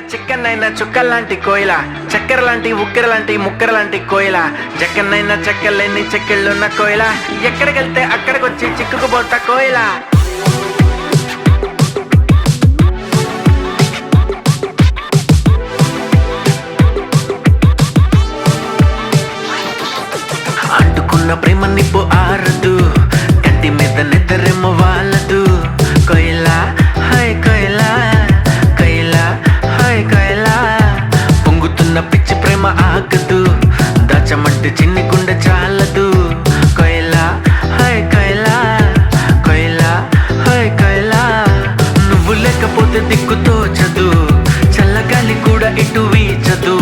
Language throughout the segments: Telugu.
చిక్కనైనా చుక్కల్లాంటి కోయిల, చక్కెర లాంటి ఉక్కెర లాంటి ముక్కెర లాంటి కోయిల, జక్కనైనా చెక్కలేని చెక్కిళ్ళున్న కోయిల, ఎక్కడికెళ్తే అక్కడికొచ్చి చిక్కుకుపోతా కోయిల. అంటుకున్న ప్రేమ నిప్పు ఆరదు, కంటి మీద నిద్రెమ్మ వాళ్ళదు. కోయిల హై కోయిల, కోయిల హై కోయిల, పొంగుతున్న పిచ్చి ప్రేమ ఆగదు, దాచమంటే చిన్ని గుండె చాలదు. కోయిల హై కోయిల, కోయిల హై కోయిల, నువ్వు లేకపోతే దిక్కు తోచదు, చల్లగాలి కూడా ఇటు వీచదు,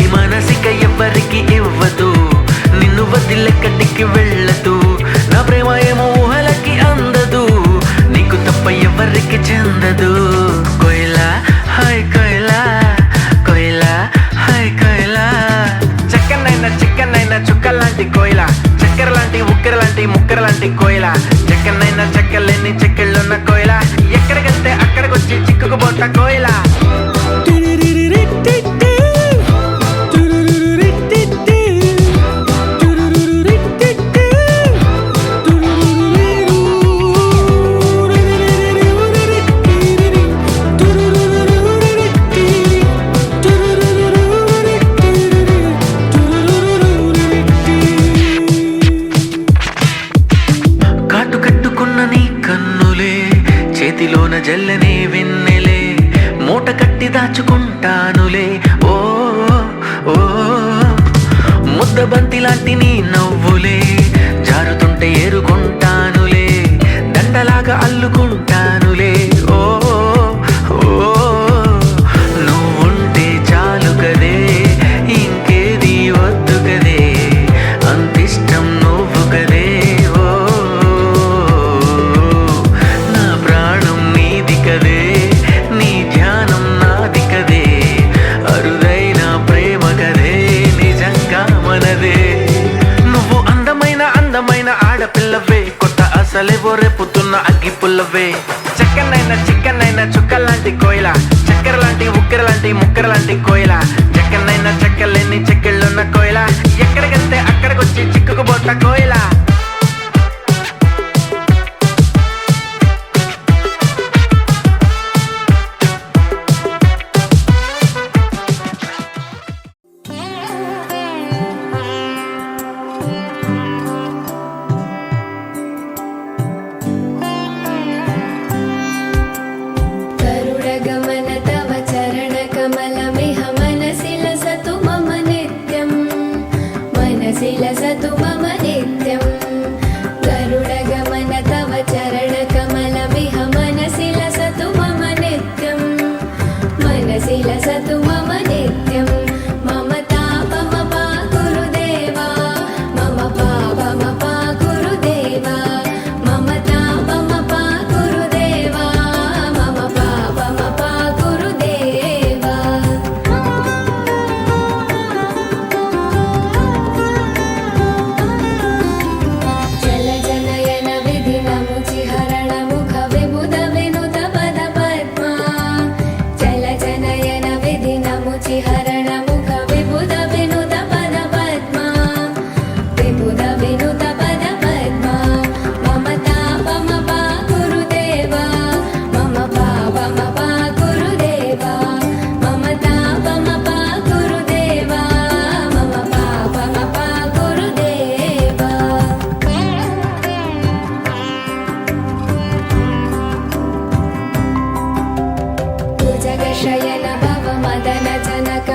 ఈ మనసిక ఎవ్వరికి ఇవ్వదు, నిన్ను వదిలెక్కడికి వెళ్ళదు, నా ప్రేమ ఏమో ఊహలకి అందదు, నీకు తప్ప ఎవరికి చెందదు. కోయిల హై కోయిల, కోయిల హై కోయిల, చక్కనైనా చిక్కనైనా చుక్కల్లాంటి కోయిల, చక్కెర లాంటి ఉక్కెర లాంటి ముక్కెర లాంటి కోయిల, చక్కనైనా చెక్కలేని చెక్కిళ్ళున్న కోయిల, ఎక్కడికెళ్తే అక్కడికొచ్చి చిక్కుకుపోతా కోయిల. చేతిలోన జల్లనే వెన్నెలే, మూట కట్టి దాచుకుంటానులే. ఓ ఓ ముద్ద బంతి లాంటి నీ నవ్వులే, జారుతుంటే ఏరుకుంటానులే, దండలాగా అల్లుకుంటానులే. ఓ ఓ నువ్వుంటే చాలు కదే, ఇంకేది వద్దు కదే, అంతిష్టం నువ్వు కదే. నువ్వు అందమైన అందమైన ఆడపిల్లవే, కొత్త అసలేవో రేపుతున్న అగ్గి పుల్లవే, చక్కనైనా చిక్కనైనా చుక్కల్లాంటి కోయిల, చక్కెర లాంటి ఉక్కెర లాంటి ముక్కెర లాంటి కోయిల, చక్కనైనా చెక్కలేని చెక్కిళ్ళున్న కోయిల, ఎక్కడికెళ్తే అక్కడికొచ్చి చిక్కుకుపోతా కోయిల. लसतु मम नित्यं गरुडगमन तव चरणकमलमिह मनसि लसतु मम नित्यं, मनसि लसतु मम नित्यं, मम तापमपा गुरुदेवा, मम पापमपा गुरुदेवा, मम तापमपा गुरुदेवा, मम पापमपा गुरुदेवा. शयन भव मदन जनक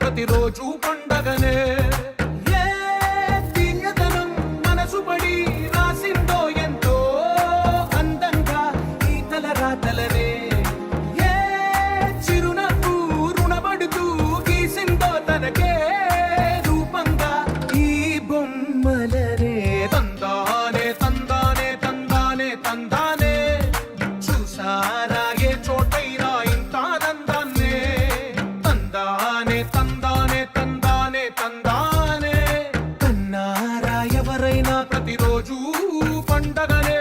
ప్రతిరోజు పండగనే. ఏ తీయదనం మనసు పడి రాసిందో ఎంతో అందంగా ఈ తల రాతలనే. ఏ చిరునవ్వు రుణపడుతూ గీసిందో తనకే రూపంగా ఈ బొమ్మలనే. తందానే తందానే తందానే తందానే చూసారా ఏ చోటైనా ఇంత ఆనందాన్నే. తందానే తందానే తందానే తందానే కన్నారా ఎవరైనా ప్రతిరోజు పండగనే.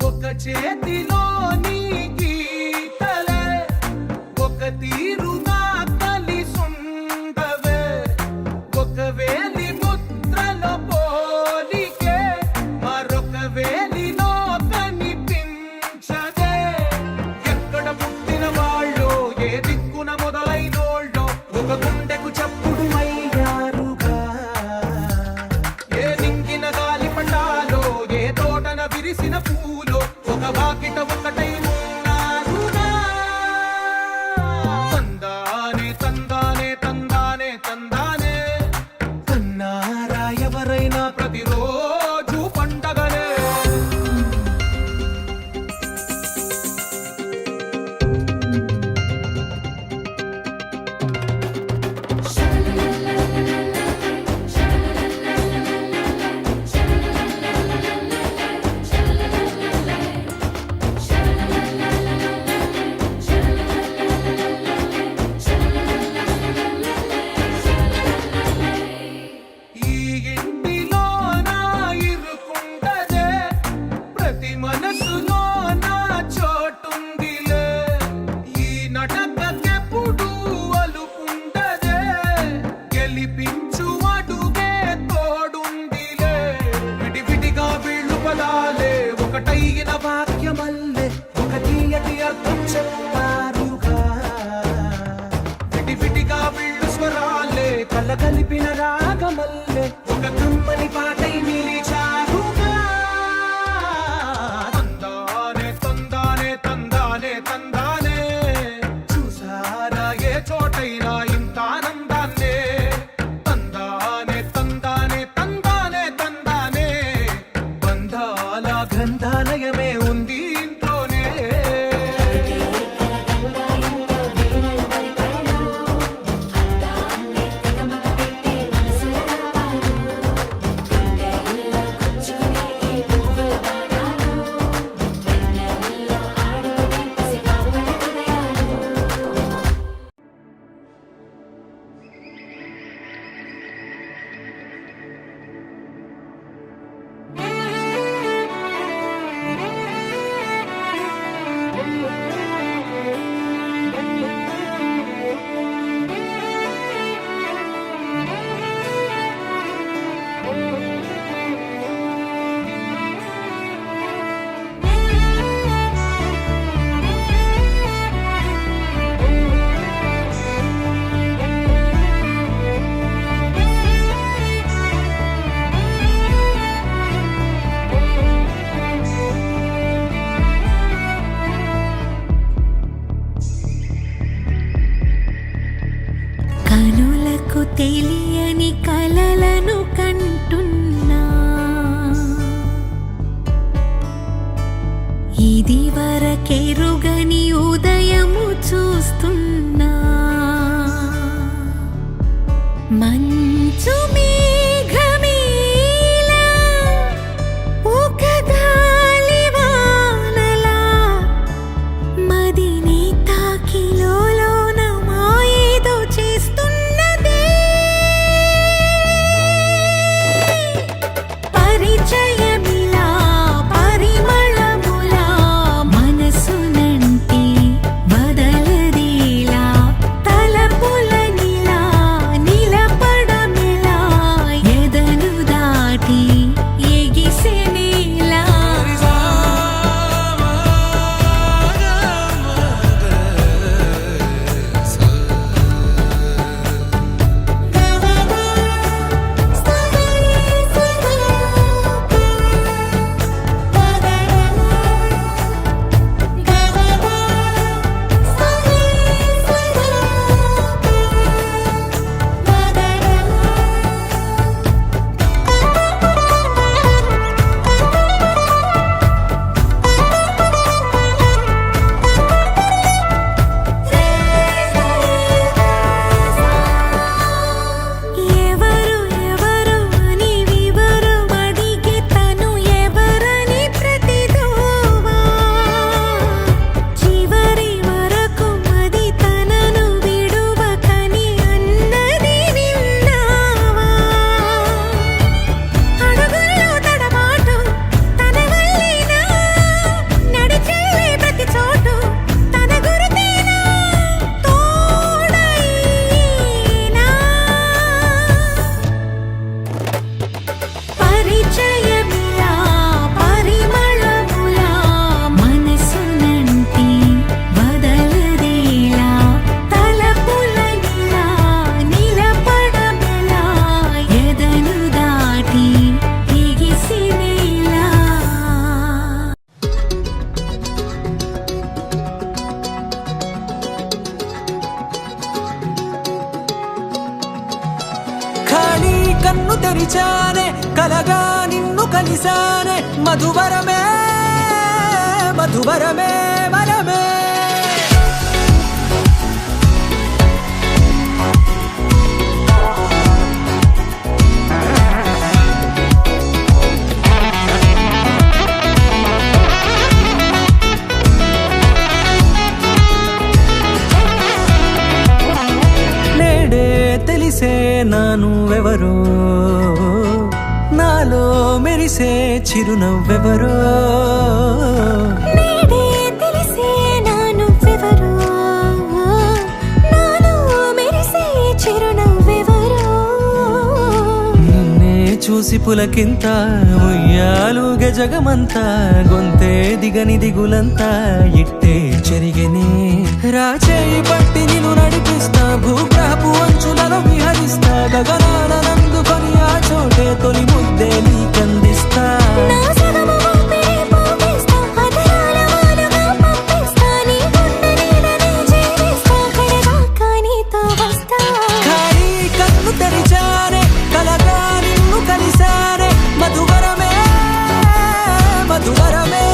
ఒక చేతిలోని గీతలే ఒక తీరుగా కలిసుండవే. ఒక వేలి ముద్రలో పోలికే మరొక వేలిలో కనిపించదే. ఎక్కడ పుట్టిన వాళ్ళో ఏ దిక్కున మొదలైనోళ్ళో ఒక గుండెకు చప్పుడు అయ్యారుగా. ఏ నింగిన గాలి పటాలో ఏ తోటన విరిసిన పూలో ఒక వాకిట ఒకటై ఉన్నారుగా. తందానే తందానే తందానే తందానే కన్నారా ఎవరైనా ప్రతిరోజు పండగనే. ఈ ఇంటిలో నా ఇరుకుండదే ప్రతి మనసులో నా చోటుందిలే. ఈ నటకెప్పుడు అలుపుండదే గెలిపించు అడుగే తోడుందిలే. విడివిడిగా వీళ్ళు పదాలే ఒకటైన వాక్యమల్లే ఒక తీయటి అర్థం చెప్పారుగా. విడివిడిగా వీళ్ళు స్వరాలే కలగలిపిన రాగమల్లే ఒక కమ్మని పాటై నిలిచారుగా. తందానే తందానే తందానే తందానే చూసారా ఏ చోటైనా ఇంత ఆనందాన్నే. తందానే తందానే తందానే తందానే బంధాల గ్రంథాలయమే ఉంది ఇంట్లోనే. కనులకు తెలియని కలలను కంటున్నా. ఇది వరకెరుగని ఉదయము చూస్తున్నా. మంచు మేఘమేలా ఒక గాలివానలా మదిని తాకిలోన మాయేదో చేస్తున్నదే. పరిచయమిలా పరిమళములా మనసునంటి వదలదేలా. తలపులనిలా నిలపడమెలా తెరిచానే కలగా నిన్ను కలిసానే మధువరమే మధువరమే వరమే నేడే తెలిసే నానువెవరో నాలో మెరిసే చిరునవ్వెవరో నేడే తెలిసే నానువ్వెవరో నాలో మెరిసే చిరునవ్వెవరో నిన్నే చూసి పులకింత ఉయ్యాలుగ జగమంతా గొంతే దిగని దిగులంతా ఇట్టే చెరిగెనే రాచేయి పట్టి నిన్ను నడిపిస్తా భూగ్రహపు అంచులలో విహరిస్తా గగనాన నందుకొని ఆ చోటే తొలి ముద్దే నీకందిస్తా నా సగము ఊపిరి పోగేస్తా అధరాల వానగా పంపిస్తా నీ గుండె నీడనే చేరిస్తా కడదాకా నీతో వస్తా ఖాళీ కన్ను తెరిచానే కలగా నిన్ను కలిసానే మధువరమే మధువరమే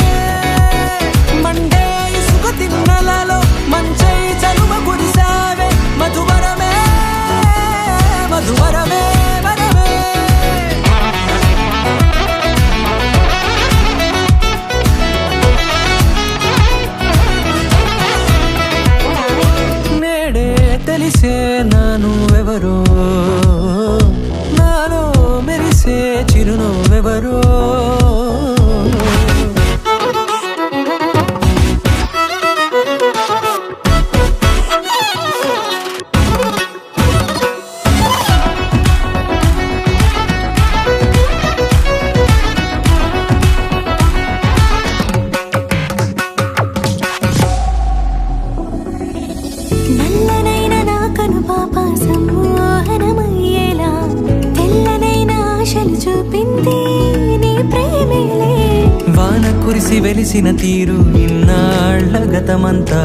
మండే ఇసుక తిన్నలలో మంచై చలువ కురిసావే మధువరమే మధువరమే వరమే నేడే తెలిసే నానువెవరో నాలో మెరిసే చిరునవ్వెవరో నల్లనైన నా కనుపాప సమ్మోహనమయ్యేలా తెల్లనైన ఆశలు చూపింది నీ ప్రేమేలే వాన కురిసి వెలిసిన తీరు ఇన్నాళ్ల గతమంతా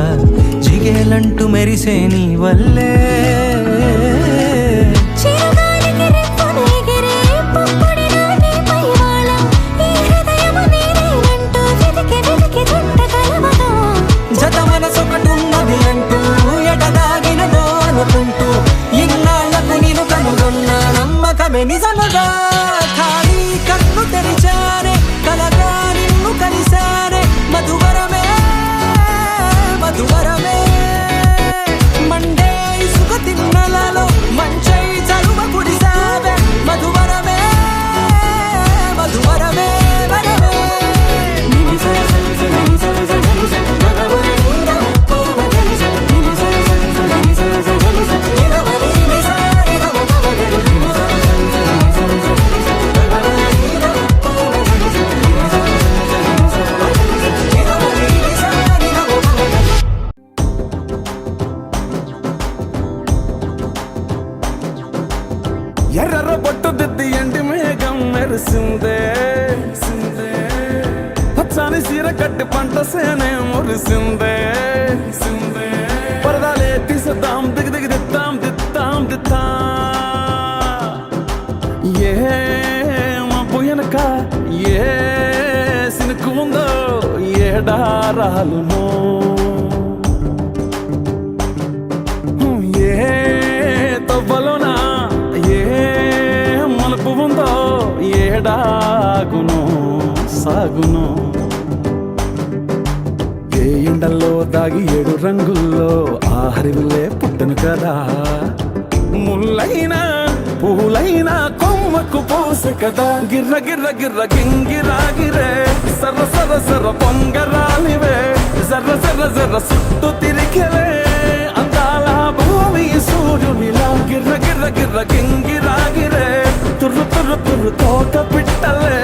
జిగేలంటూ మెరిసే నీ వల్లే చిరుగాలికి రెప్పను ఎగిరే పుప్పొడిన నీపై వాళ ఈ హృదయము నీదేనంటూ వెతికి వెతికి చుట్ట కలవగా జత మనసొకటున్నది అంటూ ఎడదాగినదో అనుకుంటూ ఇన్నాళ్లకు నేను కనుగొన్న నమ్మకమే నిజముగా ఖాళీ కన్ను తెరిచానే కలగా నిన్ను కలిసానే మధువరమే మధువరమే మండే ఇసుక తిన్నలలో మంచై చలువ కురిసావే మధువరమే మధువరమే వరమే ఎర్ర బొట్టు దిద్ది ఎండి మేఘం మెరిసిందే పచ్చని సీర కట్టి పంట సేనే మురిసిందే పరదాలే తీసేద్దాం దిగి దిగి దిద్దాం దిద్దాం దిద్దా ఏ మబ్బు వెనక ఏ సినుకు ఉందో ఏడారాలునో ఏ తవ్వలోనా ఏ మలుపు ఉందో ఏడాగును సాగును ఏ ఎండల్లో దాగి 7 రంగుల్లో ఆ హరివిల్లే పుట్టను కదా ముల్లైనా పూలైనా కొమ్మకు పోసె కదా గిర్ర గిర్ర గిర్ర గింగిరాగిరే సర్ర సర్ర సర్ర పొంగరాలివే జర్ర జర్ర జర్ర సుట్టు తిరిగలే అందాల భూమి సూర్యునిలా గిర్ర గిర్ర గిర్ర గింగిరాగిరే తుర్రు తుర్రు తుర్రు తోట పిట్టలే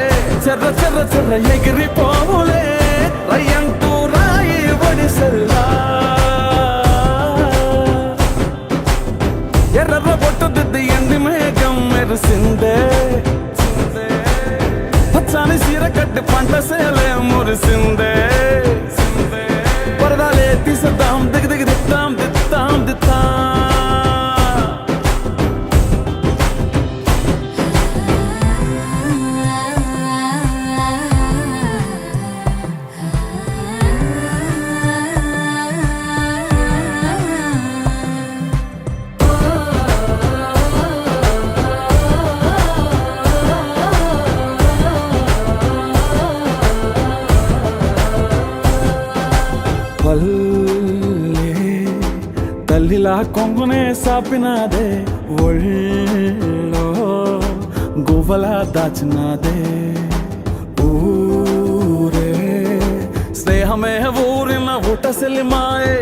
చెర్ర చెర్ర చెర్ర ఎగిరిపోవులే రయ్యంటూ రాయి ఒడిసెల్లా ఎర్ర బొట్టు దిద్ది ఎండి మేఘం మెరిసిందే పచ్చని సీర కట్టి పంట సేలే మురిసిందే పరదాలే తీసేద్దాం దిగి దిగి దిద్దాం దిద్దాం దిద్దాం కొంగునే సాపినాదే ఒళ్ళో గువ్వలా దాచినాదే ఊరే స్నేహమే ఊరిన ఊటసెల్లి మాయే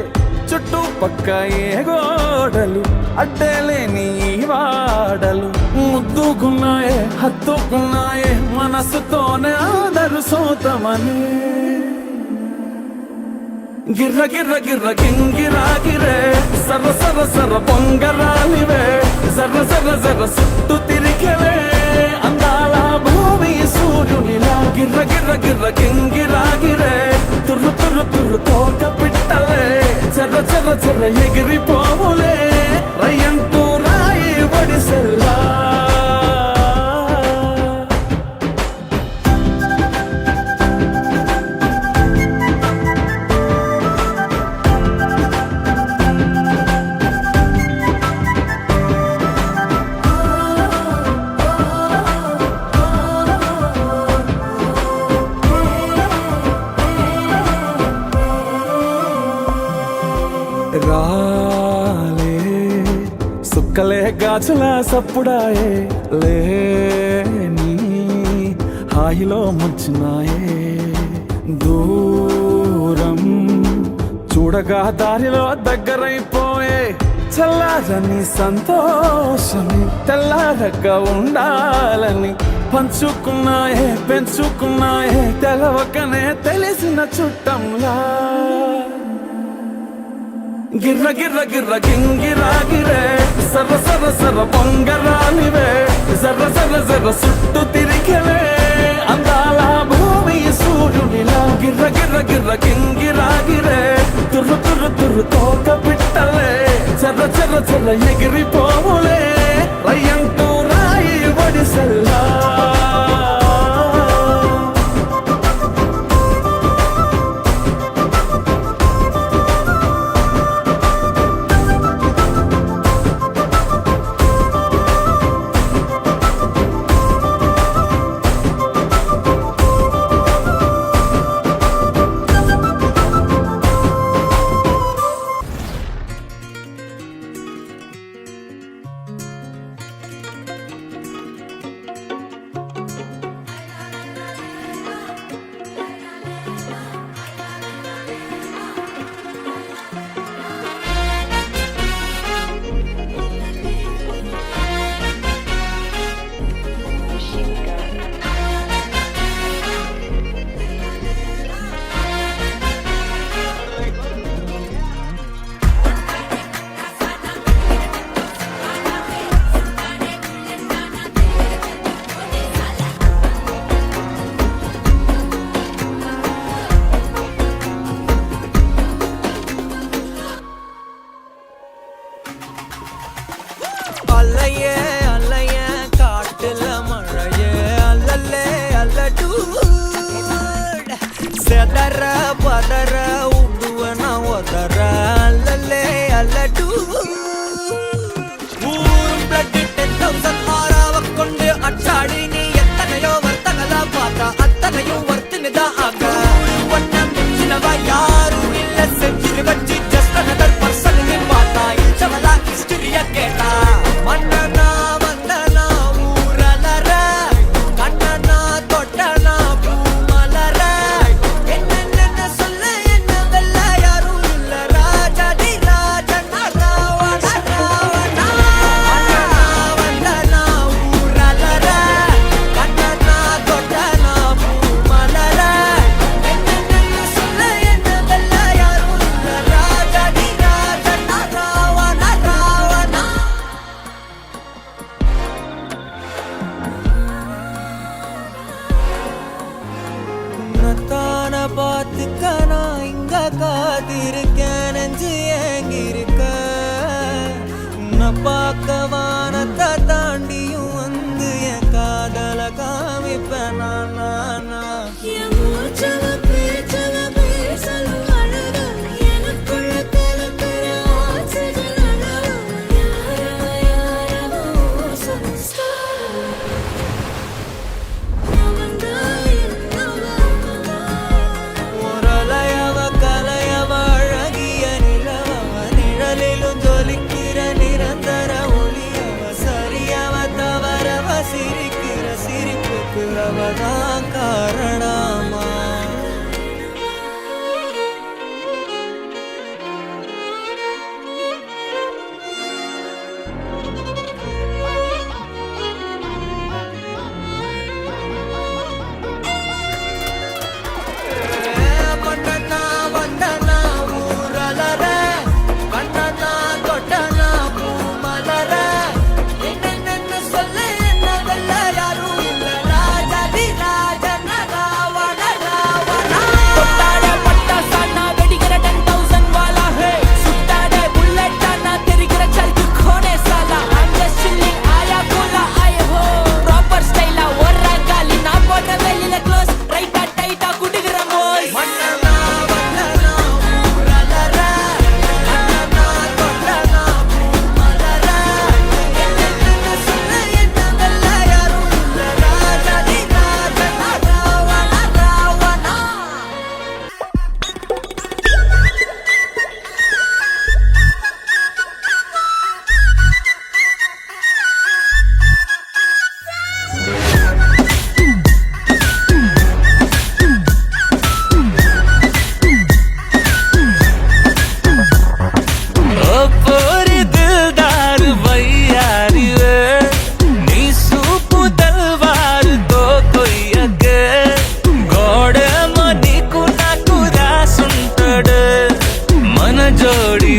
చుట్టుపక్క ఏ గోడలు అడ్డేలేని వాడలు ముద్దుకున్నాయే హత్తుకున్నాయే మనసుతోనే ఆదరు సోతమని గిర్ర గిర్ర గిర్ర గింగిరాగిరే సర్ర సర్ర సర్ర పొంగరాలివే జర్ర జర్ర జర్ర సుట్టు తిరిగవే అందాల భూమి సూర్యునిలా గిర్ర గిర్ర గిర్ర గింగిరాగిరే తుర్రు తుర్రు తుర్రు తోక పిట్టలే చెర్ర చెర్ర చెర్ర ఎగిరిపోవులే రయ్యంటూ రాయి వడిసెల్లా రాలే సుక్కలే గాచుల సప్పుడాయే లేని హాయిలో ముంచినాయే దూరం చూడగా దారిలో దగ్గరైపోయే చల్లారని సంతోషమి తెల్లారగా ఉండాలని పంచుకున్నాయే పెంచుకున్నాయే తెలవకనే తెలిసిన చుట్టంలా గిర్ర గిర్ర గిర్ర గింగిరాగిరే సర్ర సర్ర సర్ర పొంగరాలివే జర్ర జర్ర జర్ర సుట్టు తిరిగవే అందాల భూమి సూర్యునిలా గిర్ర గిర్ర గిర్ర గింగిరాగిరే తుర్రు తుర్రు తుర్రు తోక పిట్టలే చెర్ర చెర్ర చెర్ర ఎగిరిపోవులే రయ్యంటూ రాయి వడిసెల్లా அல்லையே அல்லைய காட்டுல மழையே அல்லல்லே அல்லடூ செதற பதற உடுவன ஒதற அல்லல்லே அல்லடூ ஊரும் பிளட் 10,000 ஆறாவ கொண்டு அச்சாடி நீ எத்தனையோ வர்த்தகதா பார்த்தா அத்தனையும் வர்த்தினுதா ஆக ஒன்ன மிஞ்சினவ யாரும் இல்ல செஞ்சிரு வச்சு ஜஸ்ட் அனதர் பர்சன் பார்த்தா இச்சவலா ஹிஸ்டரிய கேட்டா மன்னனா வந்தனா ஊரலர கண்ணனா தொட்டனா பூமலர என்ன சொல்ல என்ன வெல்ல யாரும் இல்ல ராஜாதி ராஜனா ராவண ராவணா மன்னனா வந்தனா ஊரலர கண்ணனா தொட்டனா பூமலர என்ன சொல்ல என்ன வெல்ல யாரும் இல்ல ராஜாதி ராஜனா ராவண ராவணா உன்னத்தான பார்த்துக்க நான் இங்க காத்திருக்கேன் நெஞ்சு ஏங்கிருக்க உன்னை பார்க்க வானத்தை தாண்டியும் வந்து என் காதல காமிப்பேன் நான் என் மூச்சவ பேச்சவ பேசலும் அழகா எனக்குள்ள கலக்கிற ஆக்சிஜன் அழகா யாரவ சன்ஸ்டார் ஒரு அலையவ கலையவ அழகிய நிலவ நிழலிலும் ஜொலிக்க பிளவதான் காரணமா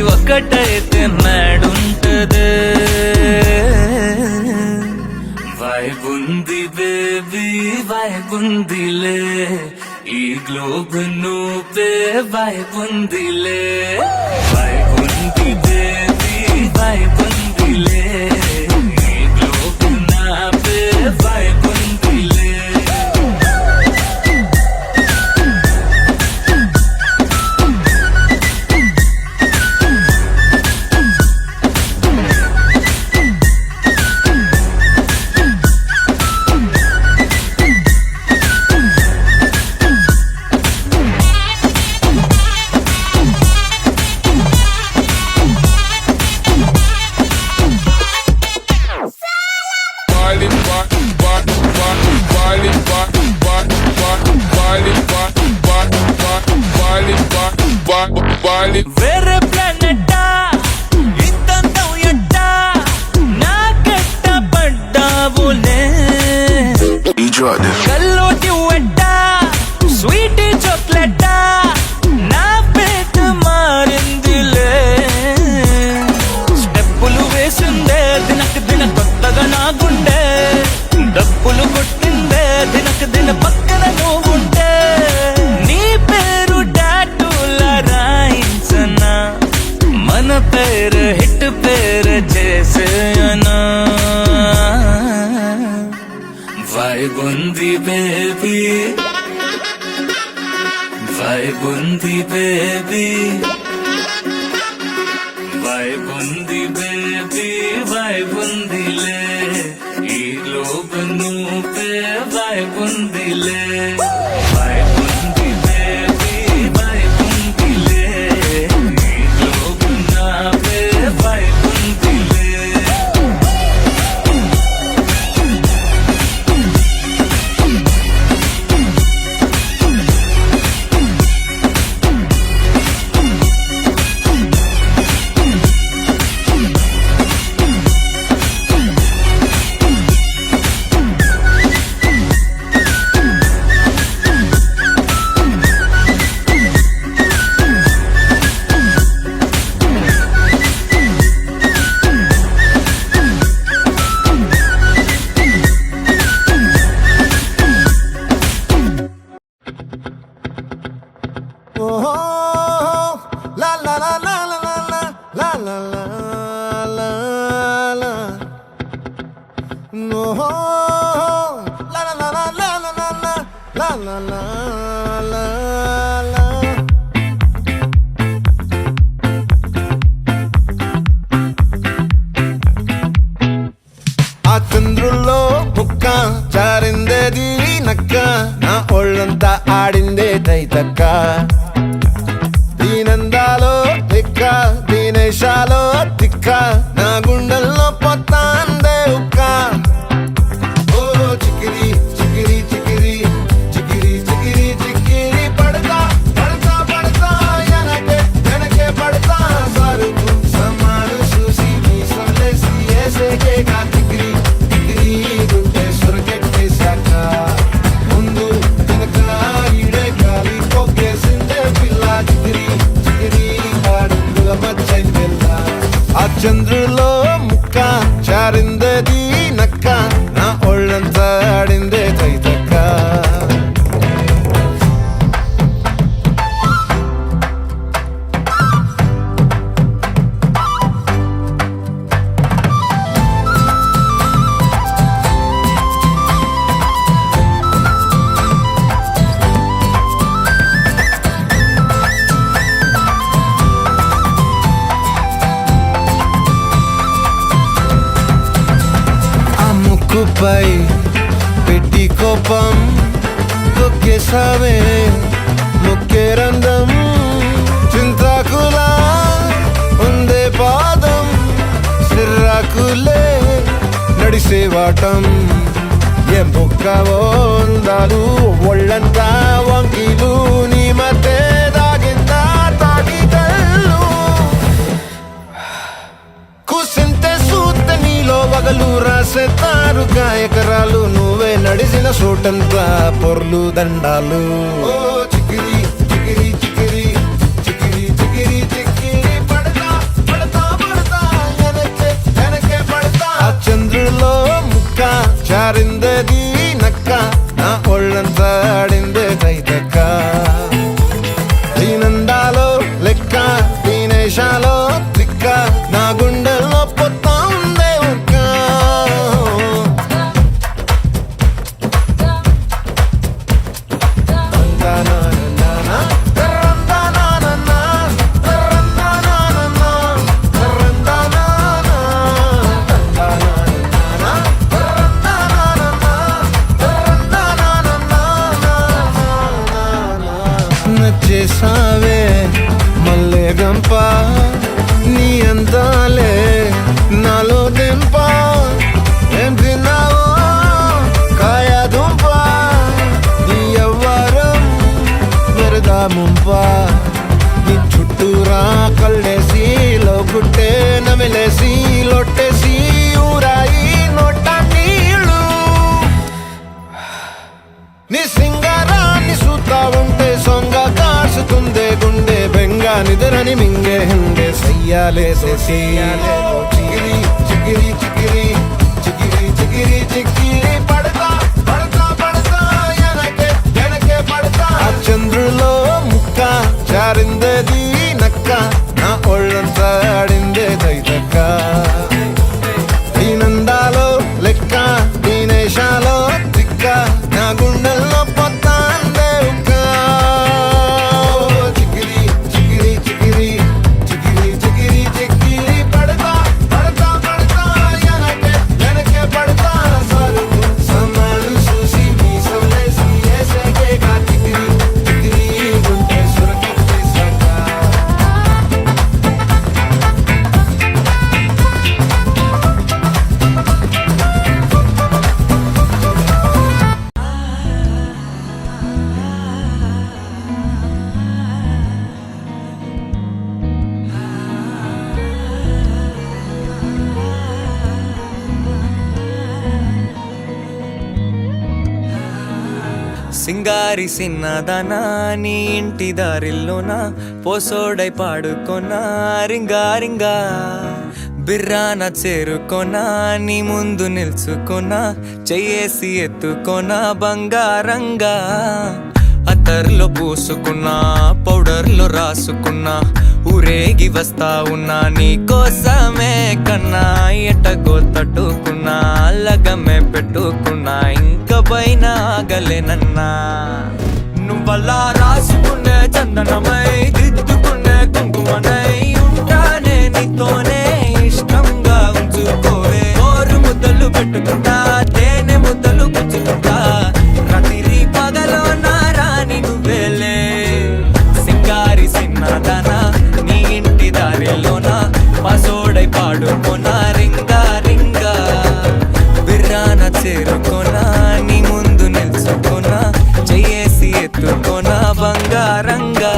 ఒకటైతే మేడుంటది వైబుంది బేబీ వైబుందిలే ఈ గ్లోబ్ నువ్వే వైబుందిలే వైబుంది బేబీ వైబుందిలే ఈ గ్లోబ్ నావే వైబుందిలే వేరే ప్లానెట్టా ఇంతంతం ఎట్టా నాకెట్ట పడ్డావులే కల్లోటి వెట్టా స్వీట్ చాక్లెట్టా నా పేట మారిందిలే స్టెప్పులు వేసిందే దినకు దిన కొత్తగా నా గుండె డప్పులు కొట్టిందే దినకు దిన పక్కన నువ్వుంటే నీ పేరు టాటూల రాయించనా మన పేరు హిట్ పేరు చేసేయనా వైబుంది బేబీ వైబుంది బేబీ వైబుంది బేబీ వైబుందిలే ఈ గ్లోబ్ నువ్వే వైబుందిలే వైబుంది బేబీ వైబుందిలే ఈ గ్లోబ్ నావే వైబుందిలే ఆ చంద్రుల్లో బుక్క జారిందేది నక్క నా ఒళ్ళంతా ఆడిందే తైతక్క దీనందాలో తిక్క దీనేశాలో తిక్క నా గుండెల్లో పొత్తాందే ఉక్క ఓ చికిరి చికిరి నాపై పెట్టి కోపం తొక్కేసావే ముక్కే రంధ్రం చింతాకులా ఉందే పాదం సిర్రాకులే నడిసేవాటం ఏ బొక్కవో అందాలు ఒళ్ళంతా వంకీలు నీ మధ్య దాగిందా తాగిదళ్ళు కుసింతే సూత్తే నీలో వగలు రాసేతారుగా ఎకరాలు నువ్వే నడిసిన చోటంతా పొర్లు దండాలు ఓ చికిరి చికిరి చికిరి చికిరి చికిరి చికిరి పడతా పడతా పడతా వెనకే పడతా ఆ చంద్రులో ముక్క చారిందది నక్క నా ఒళ్ళంతా ఆడిందే తైతక్క దీనందాలో లెక్క దీనేశాలో దిక్క నా గుండెల్లో పొత్తా ఉందే ఒక్క నచ్చేసావే మల్లె గంప నీ అందాలే నాలో దింప ఏం తిన్నావో కాయ దుంప నీ ఎవ్వరం మెరదా ముంప నీ చుట్టూరా కళ్ళేసి లోగుట్టే నమిలేసి లొట్టేసి ఊరాయి నోట నీళ్ళు నీ సింగారాన్ని చూస్తా ఉంటే సొంగ కాసుతుందే గుండె బెంగ నిద్రని మింగే హండే సయ్యాలే సయ్యాలే చిగిరి చిగిరి చిగిరి చిగిరి చిగిరి చిగిరి పడతా పడతా పడతా వెనకే పడతా ఆ చంద్రులో ముక్క చారిందది నక్క నా ఒళ్ళంతా ఆడిందే తైతక్క దీనందాలో లెక్క దీనేశాలో దిక్క నా గుండెల్లో పొత్తా అందే ఉక్క చికిరి చికిరి చికిరి చికిరి చికిరి చికిరి పడతా పడతా పడతా వెనకే పడతా సమాలు చూసి మీసలేసి ఏసేగా చికిరి చికిరి గుండె సురకెట్టేసాక సింగారి సిన్నదనా నీ ఇంటి దారిల్లోన పోసోడై పాడుకొనా రింగా రింగా బిర్రాన చేరుకొనా నీ ముందు నిల్చుకొనా చెయ్యేసి ఎత్తుకొనా బంగారంగా అత్తర్లో పూసుకున్నా పౌడర్లో రాసుకున్నా ఊరేగి వస్తా ఉన్నా నీ కోసమే కన్నా ఎటగో తట్టుకున్నా లగమే పెట్టుకున్నా ఇంక పైన ఆగలేనన్నా నువ్వలా రాసుకునే చందనమై దిద్దుకునే కుంకుమనై ఉంటానే నీతోనే ఇష్టంగా ఉంచుకోవే ఓరు ముద్దలు పెట్టుకుంటా తేనె ముద్దలు గుచ్చుకుంటా రాత్రి పగలో నా రాణి నువ్వేలే సింగారి సిన్నదనా నీ ఇంటి దారిలోన పసోడై పాడుకోనా రింగా రింగా బిర్రాన చేరుకోనా నీ ముందు నిల్చుకోనా చెయ్యేసి ఎత్తుకోనా బంగారంగా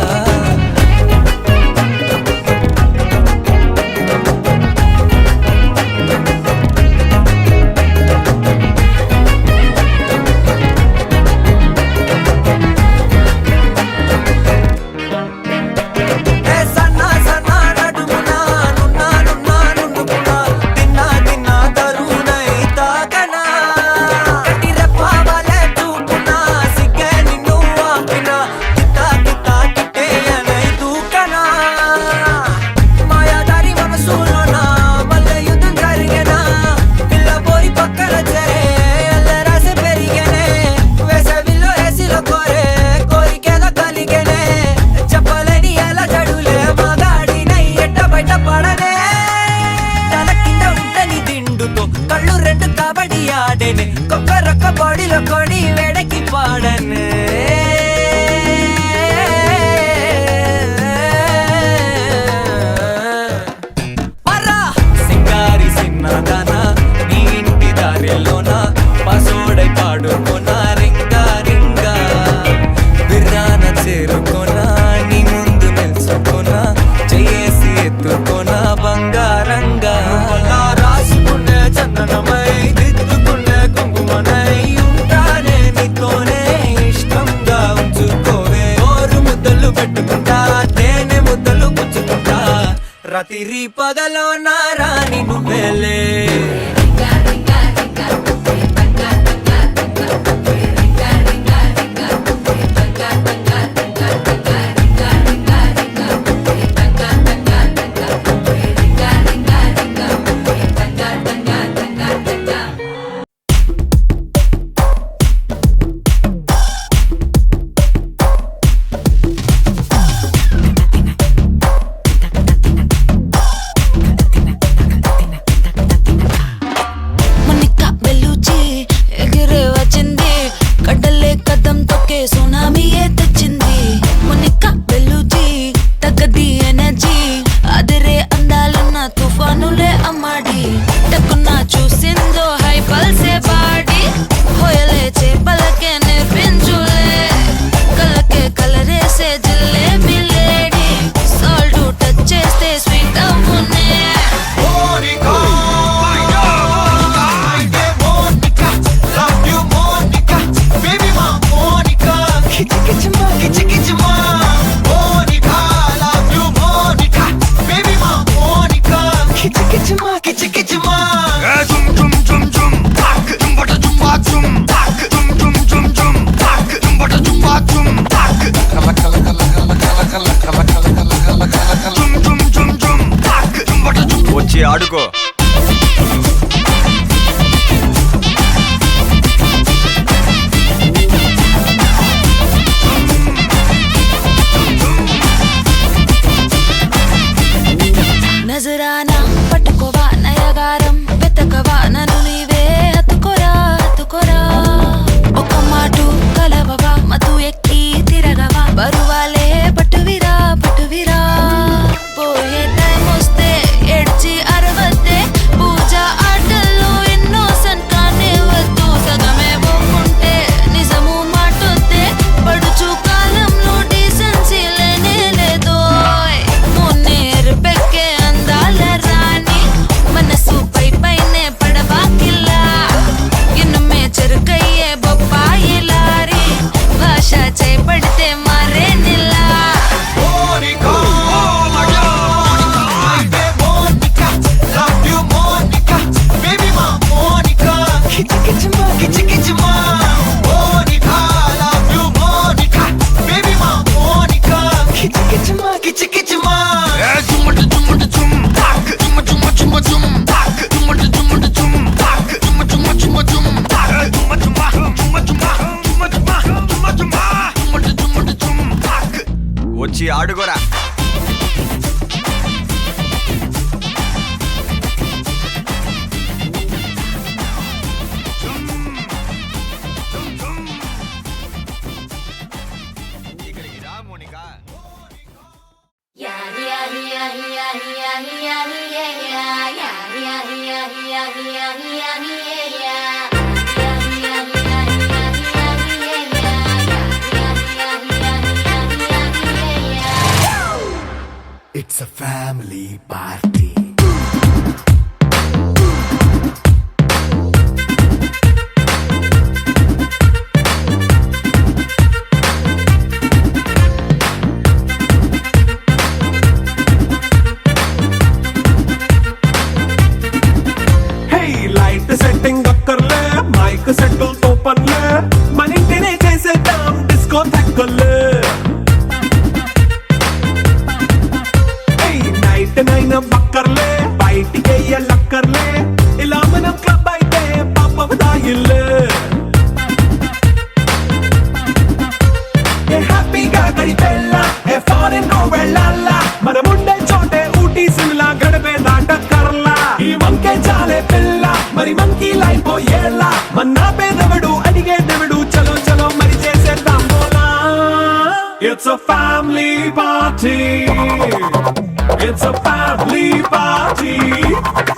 కొడి వెడకి పాడను పరా సింగారి సిన్నదానా నీ ఇంటి దారిలోన పసోడై పాడుకోనా రింగా రింగా బిర్రాన చేరుకోనా నీ ముందు నిల్చుకోనా చేసి ఎత్తుకోనా బంగారంగా అలా రాసుకునే చందనమై దిద్దుకునే కుంకుమనై ఉంటానే నీతోనే ఇష్టంగా ఉంచుకోవే ఓరు ముద్దలు పెట్టుకుంటా తేనె ముద్దలు పుచ్చుకుంటా రాత్రి పగలో నా రాణి నువ్వేలే మునిక బెలూచి ఎగిరే వచ్చింది కడ్డలే కదం తొక్కే సునామీయే తెచ్చింది మునిక బెలూచి తగ్గది ఎనర్జీ అదిరే అందాలున్న తుఫానులే అమ్మాడి టక్కున చూసిందో హై పల్సే బాడి హోయలే చేపలకే నేర్పించులే కలకే కలరేసే జిల్లే బిల్లేడి సాల్ట్ టచ్ చేస్తే స్వీట్ అవునే Monica, Monica, love you Monica, baby ma Monica, kichi kichi ma, Monica, love you Monica, baby ma Monica, kichi kichi ma. Jum jum jum jum, tak, jum bata jum ba jum, tak, jum jum jum jum, tak, jum bata jum ba jum, tak. Kala kala kala kala kala kala kala kala kala kala kala. Jum jum jum jum, tak, jum bata jum. వచ్చి ఆడుకో నజరానా పట్టుకోవా నయగారం వెతకవా నన్ను నీవే హత్తుకోరా హత్తుకోరా ఒక మాటు కలవవా మతు ఎక్కి తిరగవా బరువాలే పట్టువిరా పట్టువిరా పోయే టైం వస్తే ఎడ్చి అరవద్దే పూజ ఆటల్లో ఇన్నోసెంట్ కానే వద్దు సగమే పోకుంటే నిజము మాటొద్దే పడుచు కాలంలో డీసెన్సీ లేనే లేదోయ్ మున్నేరు పెక్కే అందాల రాణి మనసు పై పైనే పడవా కిల్లా ఇన్నుమే చెరుకయ్యే బొప్పాయి లారీ భాష చేపడితే మారే నిల్లా Monica, Monica, love you Monica, baby ma Monica, kichi kichi ma, Monica, love you Monica, baby ma Monica, kichi kichi ma. Jumata jumata jum, tak, juma juma juma jum, tak, jumata jumata jum, tak, juma juma juma jum, tak, juma juma juma juma juma juma juma jumata jumata jum, tak. వచ్చి ఆడుకోరా ఇక్కడికి రా Monika It's a family party. Hey, light setting అక్కర్లే మైక్ సెట్టుల్ తో పనులే మన ఇంటినే చేసేద్దాం డిస్కో తక్కువలే నైట్ నైన్ బక్కర్లే బయటికి లక్కర్లే ఇలా మనం క్లబ్ అయితే పాప దాయిల్లే ఏ హ్యాపీగా గడిపెళ్ళ ఏ ఫారెన్ నో వెళ్ళాల మన ఉండే చోటే ఊటీ సిమ్లా గడిపే దాటక్కర్లా ఈ వంకే చాలే పిల్ల మరి మంకీ లైఫ్ ఏళ్ళ మన పేదవడు అడిగే It's a family party. It's a family party.